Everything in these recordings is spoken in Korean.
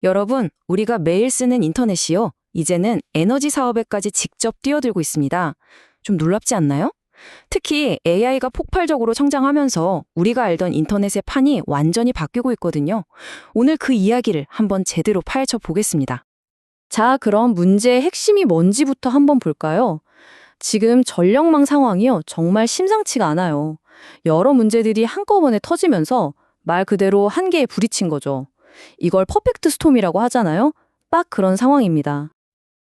여러분, 우리가 매일 쓰는 인터넷이요. 이제는 에너지 사업에까지 직접 뛰어들고 있습니다. 좀 놀랍지 않나요? 특히 AI가 폭발적으로 성장하면서 우리가 알던 인터넷의 판이 완전히 바뀌고 있거든요. 오늘 그 이야기를 한번 제대로 파헤쳐 보겠습니다. 자, 그럼 문제의 핵심이 뭔지부터 한번 볼까요? 지금 전력망 상황이요. 정말 심상치가 않아요. 여러 문제들이 한꺼번에 터지면서 말 그대로 한계에 부딪힌 거죠. 이걸 퍼펙트 스톰이라고 하잖아요. 딱 그런 상황입니다.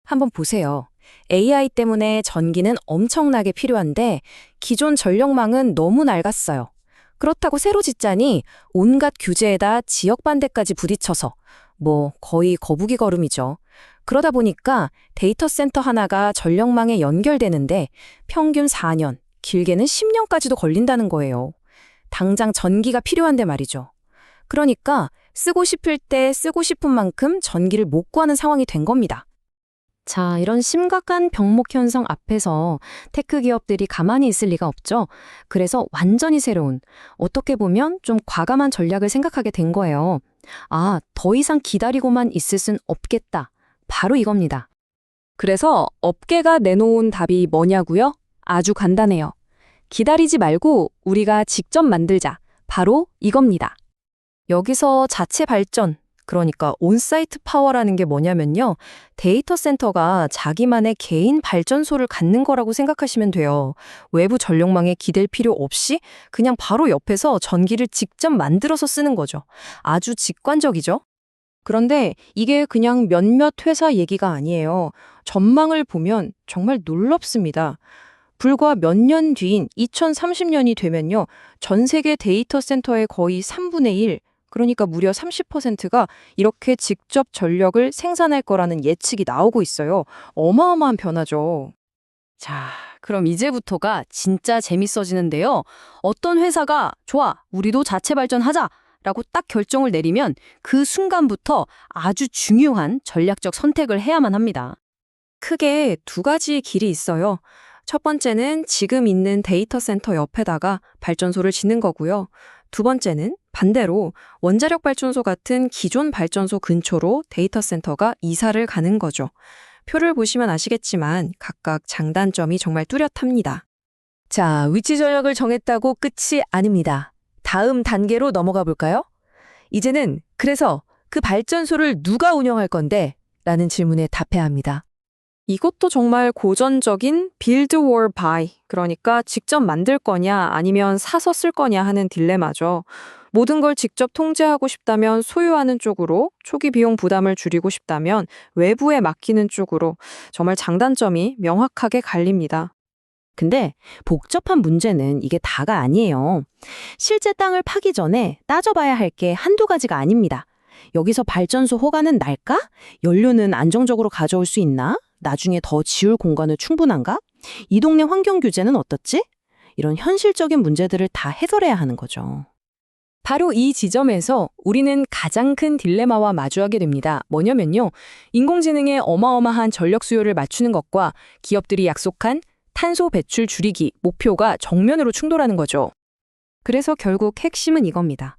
한번 보세요. AI 때문에 전기는 엄청나게 필요한데 기존 전력망은 너무 낡았어요. 그렇다고 새로 짓자니 온갖 규제에다 지역 반대까지 부딪혀서 거의 거북이 걸음이죠. 그러다 보니까 데이터 센터 하나가 전력망에 연결되는데 평균 4년, 길게는 10년까지도 걸린다는 거예요. 당장 전기가 필요한데 말이죠. 그러니까 쓰고 싶을 때 쓰고 싶은 만큼 전기를 못 구하는 상황이 된 겁니다. 자, 이런 심각한 병목 현상 앞에서 테크 기업들이 가만히 있을 리가 없죠. 그래서 완전히 새로운, 어떻게 보면 좀 과감한 전략을 생각하게 된 거예요. 아, 더 이상 기다리고만 있을 순 없겠다. 바로 이겁니다. 그래서 업계가 내놓은 답이 뭐냐고요? 아주 간단해요. 기다리지 말고 우리가 직접 만들자. 바로 이겁니다. 여기서 자체 발전, 그러니까 온사이트 파워라는 게 뭐냐면요. 데이터 센터가 자기만의 개인 발전소를 갖는 거라고 생각하시면 돼요. 외부 전력망에 기댈 필요 없이 그냥 바로 옆에서 전기를 직접 만들어서 쓰는 거죠. 아주 직관적이죠? 그런데 이게 그냥 몇몇 회사 얘기가 아니에요. 전망을 보면 정말 놀랍습니다. 불과 몇 년 뒤인 2030년이 되면요. 전 세계 데이터 센터의 거의 3분의 1, 그러니까 무려 30%가 이렇게 직접 전력을 생산할 거라는 예측이 나오고 있어요. 어마어마한 변화죠. 자, 그럼 이제부터가 진짜 재밌어지는데요. 어떤 회사가 좋아, 우리도 자체 발전하자 라고 딱 결정을 내리면 그 순간부터 아주 중요한 전략적 선택을 해야만 합니다. 크게 두 가지의 길이 있어요. 첫 번째는 지금 있는 데이터 센터 옆에다가 발전소를 짓는 거고요. 두 번째는 반대로 원자력 발전소 같은 기존 발전소 근처로 데이터 센터가 이사를 가는 거죠. 표를 보시면 아시겠지만 각각 장단점이 정말 뚜렷합니다. 자, 위치 전략을 정했다고 끝이 아닙니다. 다음 단계로 넘어가 볼까요? 이제는 그래서 그 발전소를 누가 운영할 건데? 라는 질문에 답해야 합니다. 이것도 정말 고전적인 build or buy, 그러니까 직접 만들 거냐 아니면 사서 쓸 거냐 하는 딜레마죠. 모든 걸 직접 통제하고 싶다면 소유하는 쪽으로, 초기 비용 부담을 줄이고 싶다면 외부에 맡기는 쪽으로 정말 장단점이 명확하게 갈립니다. 근데 복잡한 문제는 이게 다가 아니에요. 실제 땅을 파기 전에 따져봐야 할 게 한두 가지가 아닙니다. 여기서 발전소 허가는 날까? 연료는 안정적으로 가져올 수 있나? 나중에 더 지을 공간은 충분한가? 이 동네 환경 규제는 어떻지? 이런 현실적인 문제들을 다 해결해야 하는 거죠. 바로 이 지점에서 우리는 가장 큰 딜레마와 마주하게 됩니다. 뭐냐면요. 인공지능의 어마어마한 전력 수요를 맞추는 것과 기업들이 약속한 탄소 배출 줄이기 목표가 정면으로 충돌하는 거죠. 그래서 결국 핵심은 이겁니다.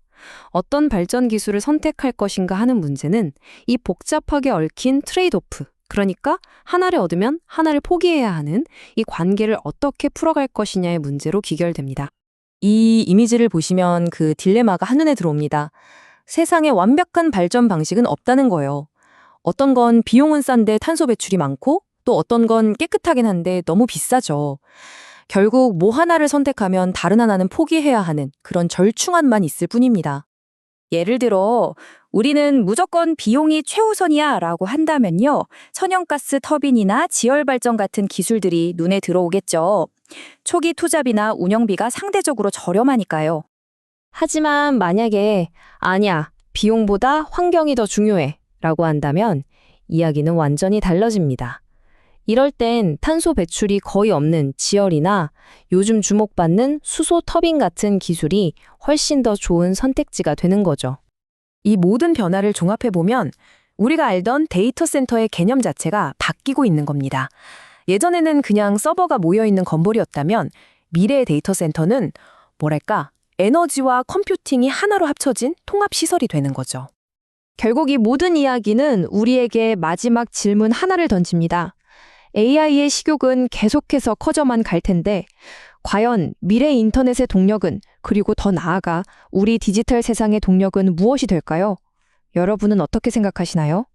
어떤 발전 기술을 선택할 것인가 하는 문제는 이 복잡하게 얽힌 트레이드오프, 그러니까 하나를 얻으면 하나를 포기해야 하는 이 관계를 어떻게 풀어갈 것이냐의 문제로 귀결됩니다. 이 이미지를 보시면 그 딜레마가 한눈에 들어옵니다. 세상에 완벽한 발전 방식은 없다는 거예요. 어떤 건 비용은 싼데 탄소 배출이 많고 또 어떤 건 깨끗하긴 한데 너무 비싸죠. 결국 뭐 하나를 선택하면 다른 하나는 포기해야 하는 그런 절충안만 있을 뿐입니다. 예를 들어 우리는 무조건 비용이 최우선이야 라고 한다면요. 천연가스 터빈이나 지열발전 같은 기술들이 눈에 들어오겠죠. 초기 투자비나 운영비가 상대적으로 저렴하니까요. 하지만 만약에 아니야, 비용보다 환경이 더 중요해 라고 한다면 이야기는 완전히 달라집니다. 이럴 땐 탄소 배출이 거의 없는 지열이나 요즘 주목받는 수소 터빈 같은 기술이 훨씬 더 좋은 선택지가 되는 거죠. 이 모든 변화를 종합해보면 우리가 알던 데이터 센터의 개념 자체가 바뀌고 있는 겁니다. 예전에는 그냥 서버가 모여있는 건물이었다면 미래의 데이터 센터는 에너지와 컴퓨팅이 하나로 합쳐진 통합시설이 되는 거죠. 결국 이 모든 이야기는 우리에게 마지막 질문 하나를 던집니다. AI의 식욕은 계속해서 커져만 갈 텐데 과연 미래 인터넷의 동력은, 그리고 더 나아가 우리 디지털 세상의 동력은 무엇이 될까요? 여러분은 어떻게 생각하시나요?